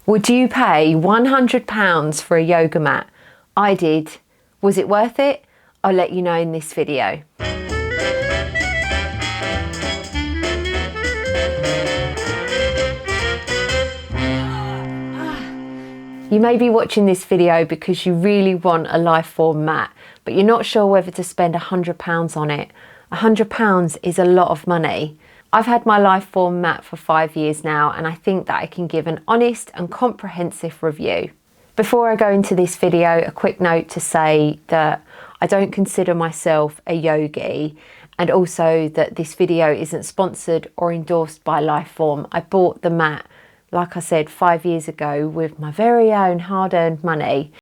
Would you pay £100 for a yoga mat? I did. Was it worth it? I'll let you know in this video. You may be watching this video because you really want a Liforme mat, but you're not sure whether to spend £100 on it. £100 is a lot of money. I've had my Liforme mat for 5 years now, and I think that I can give an honest and comprehensive review. Before I go into this video, a quick note to say that I don't consider myself a yogi, and also that this video isn't sponsored or endorsed by Liforme. I bought the mat, like I said, 5 years ago with my very own hard-earned money.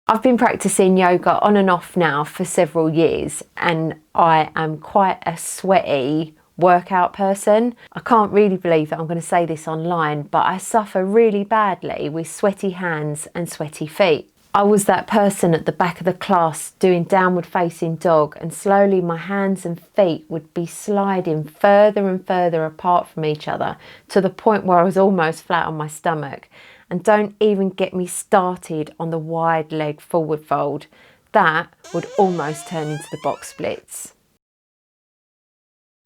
I've been practicing yoga on and off now for several years, and I am quite a sweaty workout person. I can't really believe that I'm going to say this online, but I suffer really badly with sweaty hands and sweaty feet. I was that person at the back of the class doing downward facing dog, and slowly my hands and feet would be sliding further and further apart from each other to the point where I was almost flat on my stomach. And don't even get me started on the wide leg forward fold. That would almost turn into the box splits.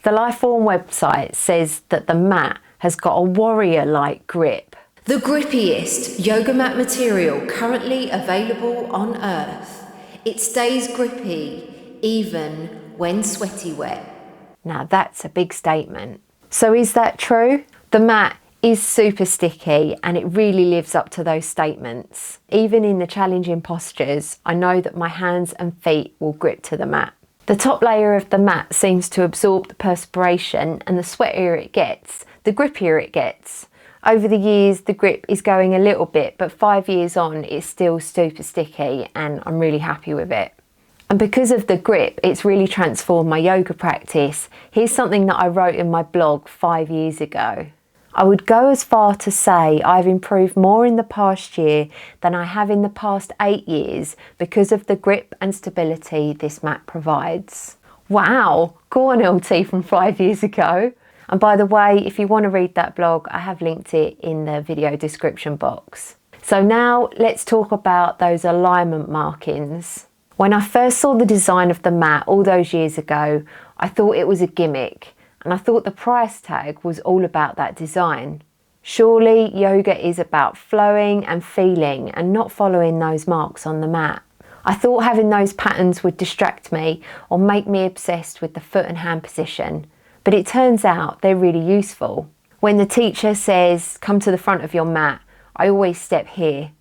The Liforme website says that the mat has got a warrior-like grip. The grippiest yoga mat material currently available on earth. It stays grippy even when sweaty wet. Now that's a big statement. So is that true? The mat is super sticky and it really lives up to those statements. Even in the challenging postures, I know that my hands and feet will grip to the mat. The top layer of the mat seems to absorb the perspiration, and the sweatier it gets, the grippier it gets. Over the years, the grip is going a little bit, but 5 years on, it's still super sticky and I'm really happy with it. And because of the grip, it's really transformed my yoga practice. Here's something that I wrote in my blog 5 years ago. I would go as far to say I've improved more in the past year than I have in the past 8 years because of the grip and stability this mat provides. Wow, go on LT from 5 years ago. And by the way, if you want to read that blog, I have linked it in the video description box. So now let's talk about those alignment markings. When I first saw the design of the mat all those years ago, I thought it was a gimmick. And I thought the price tag was all about that design. Surely yoga is about flowing and feeling and not following those marks on the mat. I thought having those patterns would distract me or make me obsessed with the foot and hand position, but it turns out they're really useful. When the teacher says, come to the front of your mat, I always step here,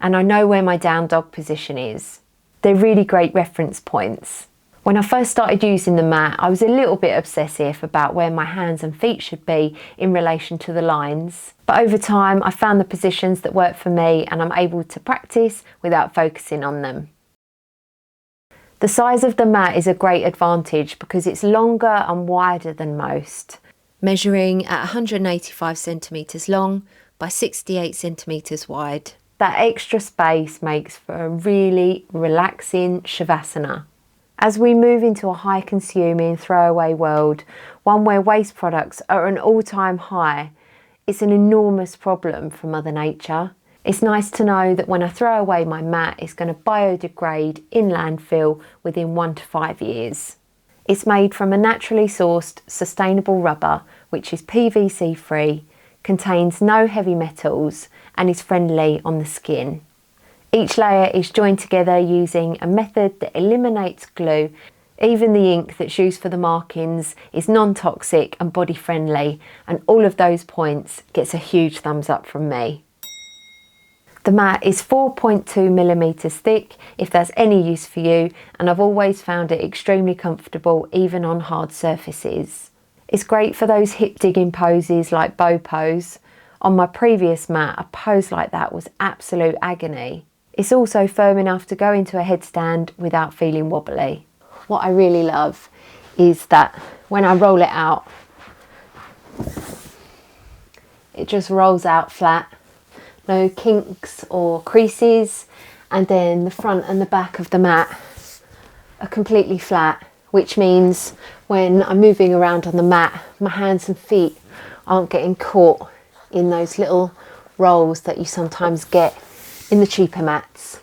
and I know where my down dog position is. They're really great reference points. When I first started using the mat, I was a little bit obsessive about where my hands and feet should be in relation to the lines. But over time, I found the positions that work for me and I'm able to practice without focusing on them. The size of the mat is a great advantage because it's longer and wider than most, measuring at 185 centimetres long by 68 centimetres wide. That extra space makes for a really relaxing shavasana. As we move into a high-consuming throwaway world, one where waste products are at an all-time high, it's an enormous problem for Mother Nature. It's nice to know that when I throw away my mat, it's going to biodegrade in landfill within 1 to 5 years. It's made from a naturally sourced, sustainable rubber, which is PVC-free, contains no heavy metals, and is friendly on the skin. Each layer is joined together using a method that eliminates glue. Even the ink that's used for the markings is non-toxic and body friendly, and all of those points gets a huge thumbs up from me. The mat is 4.2 millimeters thick, if that's any use for you, and I've always found it extremely comfortable even on hard surfaces. It's great for those hip digging poses like bow pose. On my previous mat, a pose like that was absolute agony. It's also firm enough to go into a headstand without feeling wobbly. What I really love is that when I roll it out, it just rolls out flat. No kinks or creases, and then the front and the back of the mat are completely flat, which means when I'm moving around on the mat, my hands and feet aren't getting caught in those little rolls that you sometimes get in the cheaper mats.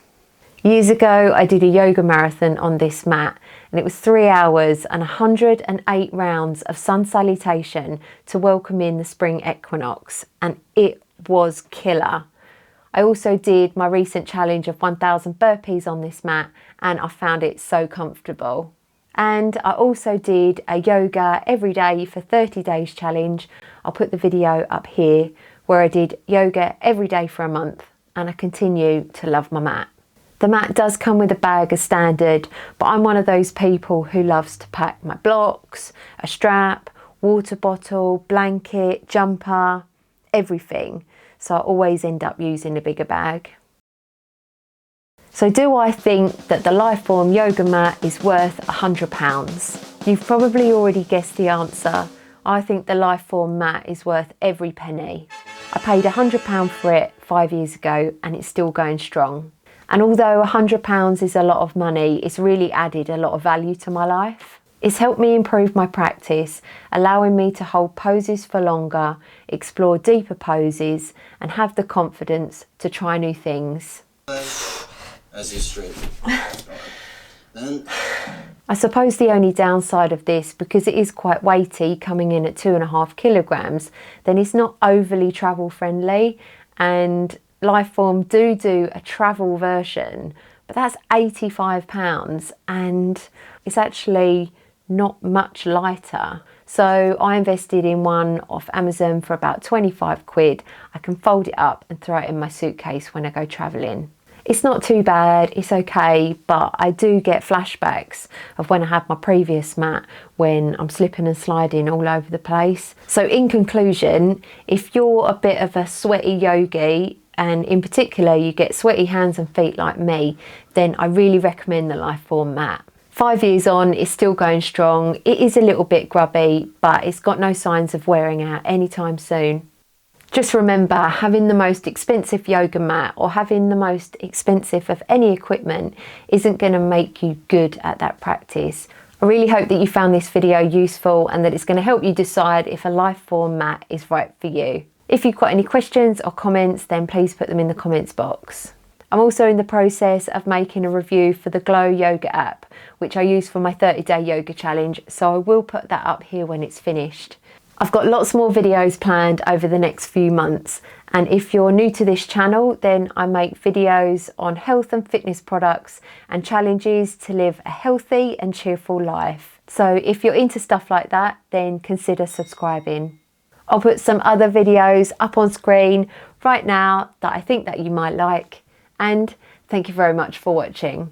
Years ago, I did a yoga marathon on this mat, and it was 3 hours and 108 rounds of sun salutation to welcome in the spring equinox, and it was killer. I also did my recent challenge of 1,000 burpees on this mat, and I found it so comfortable. And I also did a yoga every day for 30 days challenge. I'll put the video up here, where I did yoga every day for a month, and I continue to love my mat. The mat does come with a bag as standard, but I'm one of those people who loves to pack my blocks, a strap, water bottle, blanket, jumper, everything. So I always end up using a bigger bag. So do I think that the Liforme yoga mat is worth £100? You've probably already guessed the answer. I think the Liforme mat is worth every penny. I paid £100 for it 5 years ago, and it's still going strong. And although £100 is a lot of money, it's really added a lot of value to my life. It's helped me improve my practice, allowing me to hold poses for longer, explore deeper poses, and have the confidence to try new things. As you straight. Then. I suppose the only downside of this, because it is quite weighty, coming in at 2.5 kilograms, then it's not overly travel friendly, and Liforme do a travel version, but that's £85 and it's actually not much lighter. So I invested in one off Amazon for about 25 quid. I can fold it up and throw it in my suitcase when I go travelling. It's not too bad, it's okay, but I do get flashbacks of when I had my previous mat, when I'm slipping and sliding all over the place. So in conclusion, if you're a bit of a sweaty yogi, and in particular you get sweaty hands and feet like me, then I really recommend the Liforme mat. 5 years on, it's still going strong. It is a little bit grubby, but it's got no signs of wearing out anytime soon. Just remember, having the most expensive yoga mat or having the most expensive of any equipment isn't going to make you good at that practice. I really hope that you found this video useful and that it's going to help you decide if a Liforme mat is right for you. If you've got any questions or comments, then please put them in the comments box. I'm also in the process of making a review for the Glow Yoga app, which I use for my 30-day yoga challenge, so I will put that up here when it's finished. I've got lots more videos planned over the next few months, and if you're new to this channel, then I make videos on health and fitness products and challenges to live a healthy and cheerful life. So if you're into stuff like that, then consider subscribing. I'll put some other videos up on screen right now that I think that you might like, and thank you very much for watching.